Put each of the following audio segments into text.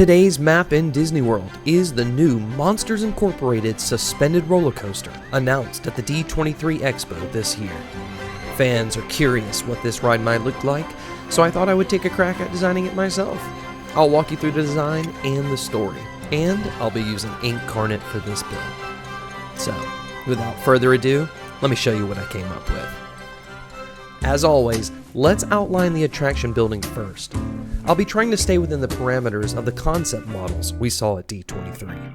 Today's map in Disneyworld is the new Monsters Incorporated suspended roller coaster announced at the D23 Expo this year. Fans are curious what this ride might look like, so I thought I would take a crack at designing it myself. I'll walk you through the design and the story, and I'll be using Inkarnate for this build. So, without further ado, let me show you what I came up with. As always, let's outline the attraction building first. I'll be trying to stay within the parameters of the concept models we saw at D23.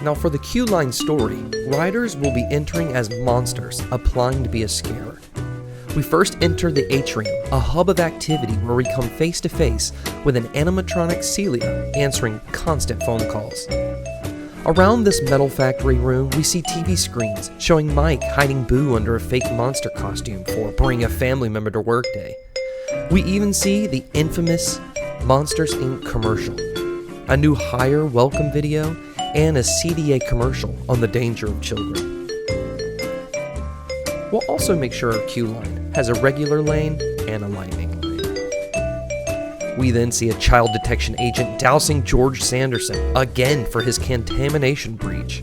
Now for the queue line story, riders will be entering as monsters, applying to be a scarer. We first enter the atrium, a hub of activity where we come face to face with an animatronic Celia answering constant phone calls. Around this metal factory room, we see TV screens showing Mike hiding Boo under a fake monster costume for bringing a family member to work day. We even see the infamous Monsters Inc. commercial, a new hire welcome video, and a CDA commercial on the danger of children. We'll also make sure our queue line has a regular lane and a lightning lane. We then see a child detection agent dousing George Sanderson again for his contamination breach.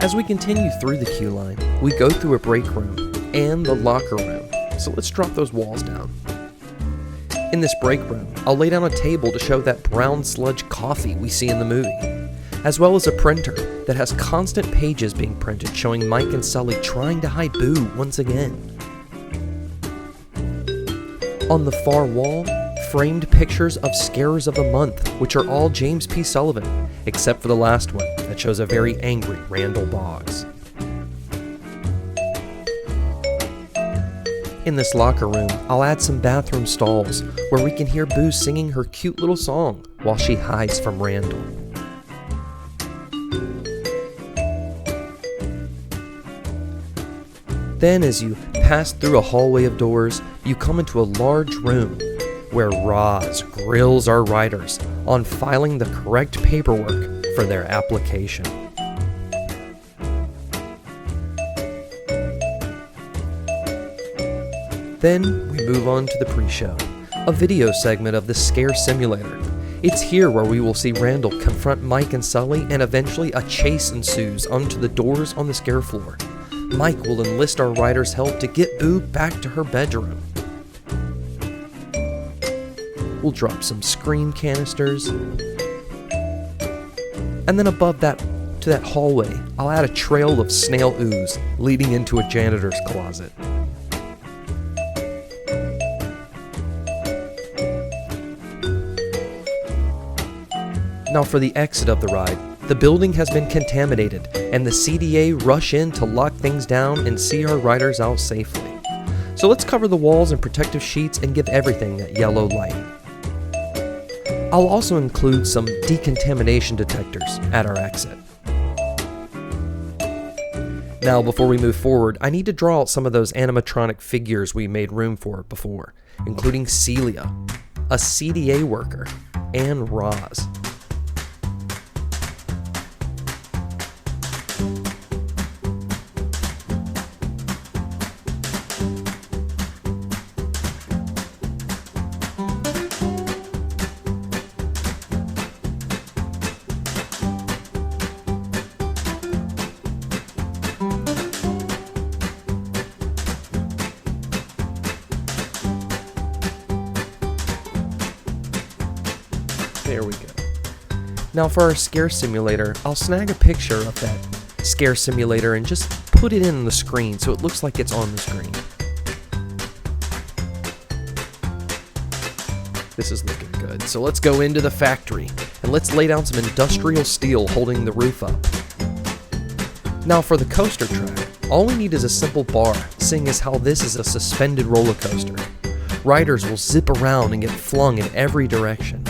As we continue through the queue line, we go through a break room and the locker room, so let's drop those walls down. In this break room, I'll lay down a table to show that brown sludge coffee we see in the movie, as well as a printer that has constant pages being printed showing Mike and Sully trying to hide Boo once again. On the far wall, framed pictures of Scarers of the Month, which are all James P. Sullivan, except for the last one that shows a very angry Randall Boggs. In this locker room, I'll add some bathroom stalls where we can hear Boo singing her cute little song while she hides from Randall. Then as you pass through a hallway of doors, you come into a large room where Roz grills our riders on filing the correct paperwork for their application. Then we move on to the pre-show, a video segment of the Scare Simulator. It's here where we will see Randall confront Mike and Sully, and eventually a chase ensues onto the doors on the scare floor. Mike will enlist our riders' help to get Boo back to her bedroom. We'll drop some scream canisters. And then above that, to that hallway, I'll add a trail of snail ooze leading into a janitor's closet. Now for the exit of the ride, the building has been contaminated, and the CDA rush in to lock things down and see our riders out safely. So let's cover the walls in protective sheets and give everything that yellow light. I'll also include some decontamination detectors at our exit. Now before we move forward, I need to draw out some of those animatronic figures we made room for before, including Celia, a CDA worker, and Roz. There we go. Now for our scare simulator, I'll snag a picture of that scare simulator and just put it in the screen so it looks like it's on the screen. This is looking good. So let's go into the factory and let's lay down some industrial steel holding the roof up. Now for the coaster track, all we need is a simple bar, seeing as how this is a suspended roller coaster. Riders will zip around and get flung in every direction.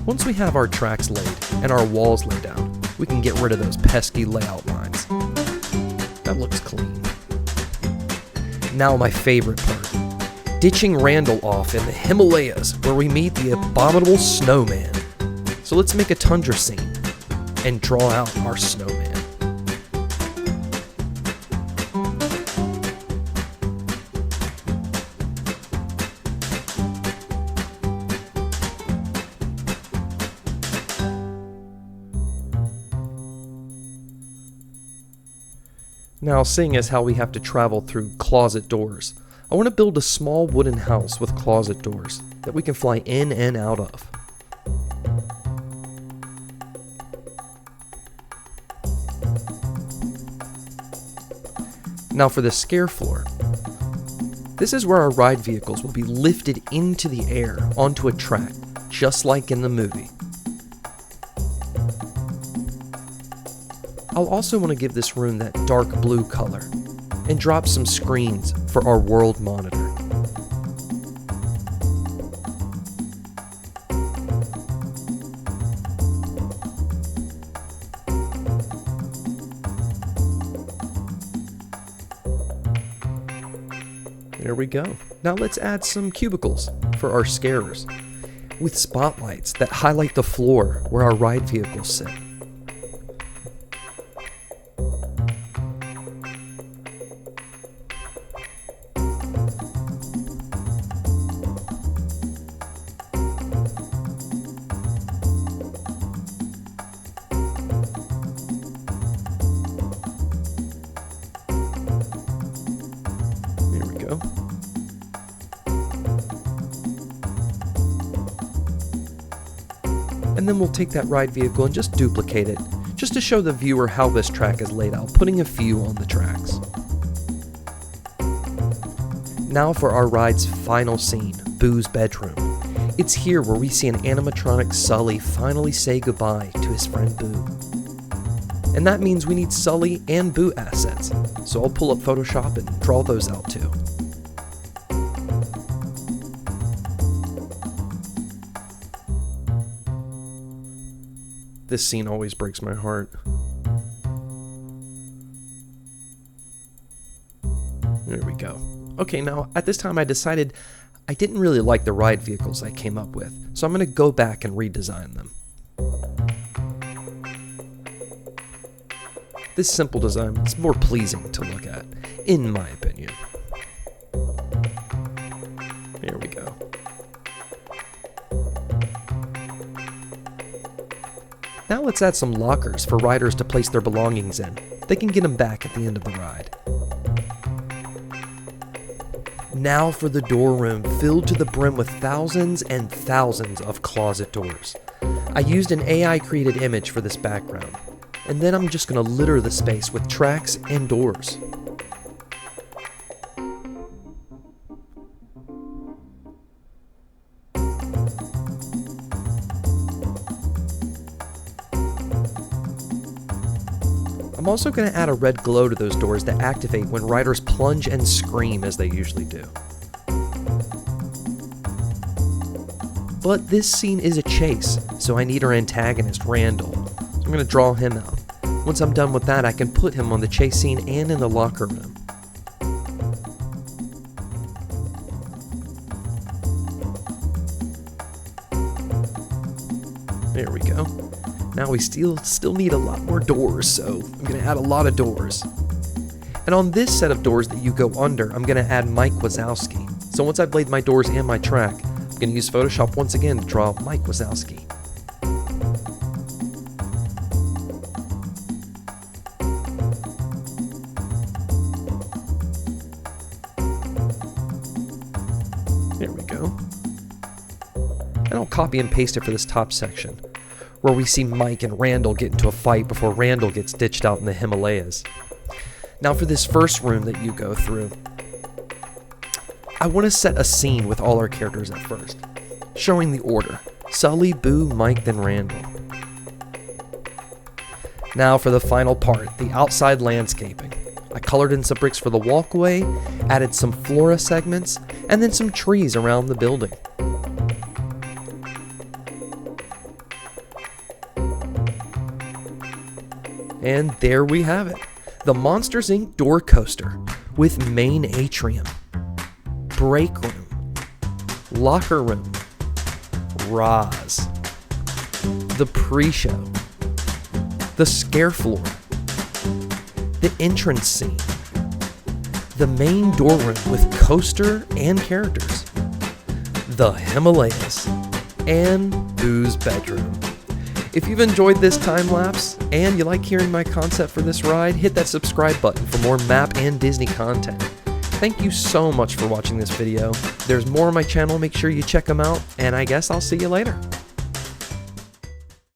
Once we have our tracks laid and our walls laid down, we can get rid of those pesky layout lines. That looks clean. Now my favorite part. ditching Randall off in the Himalayas where we meet the abominable snowman. So let's make a tundra scene and draw out our snowman. Now, seeing as how we have to travel through closet doors, I want to build a small wooden house with closet doors that we can fly in and out of. Now for the scare floor. This is where our ride vehicles will be lifted into the air onto a track, just like in the movie. I'll also want to give this room that dark blue color and drop some screens for our world monitor. There we go. Now let's add some cubicles for our scarers with spotlights that highlight the floor where our ride vehicles sit. And then we'll take that ride vehicle and just duplicate it, just to show the viewer how this track is laid out, putting a few on the tracks. Now for our ride's final scene, Boo's bedroom. It's here where we see an animatronic Sully finally say goodbye to his friend Boo. And that means we need Sully and Boo assets, so I'll pull up Photoshop and draw those out too. This scene always breaks my heart. There we go. Okay, now at this time I decided I didn't really like the ride vehicles I came up with, so I'm going to go back and redesign them. This simple design is more pleasing to look at, in my opinion. There we go. Now let's add some lockers for riders to place their belongings in. They can get them back at the end of the ride. Now for the door room, filled to the brim with thousands and thousands of closet doors. I used an AI-created image for this background, and then I'm just going to litter the space with tracks and doors. I'm also going to add a red glow to those doors that activate when riders plunge and scream as they usually do. But this scene is a chase, so I need our antagonist, Randall. So I'm going to draw him out. Once I'm done with that, I can put him on the chase scene and in the locker room. There we go. Now we still need a lot more doors, so I'm going to add a lot of doors. And on this set of doors that you go under, I'm going to add Mike Wazowski. So once I've laid my doors and my track, I'm going to use Photoshop once again to draw Mike Wazowski. There we go. And I'll copy and paste it for this top section, where we see Mike and Randall get into a fight before Randall gets ditched out in the Himalayas. Now for this first room that you go through, I want to set a scene with all our characters at first, showing the order: Sully, Boo, Mike, then Randall. Now for the final part, the outside landscaping. I colored in some bricks for the walkway, added some flora segments, and then some trees around the building. And there we have it, the Monsters Inc. door coaster with main atrium, break room, locker room, Roz, the pre-show, the scare floor, the entrance scene, the main door room with coaster and characters, the Himalayas, and Boo's bedroom. If you've enjoyed this time lapse and you like hearing my concept for this ride, hit that subscribe button for more map and Disney content. Thank you so much for watching this video. There's more on my channel, make sure you check them out, and I guess I'll see you later.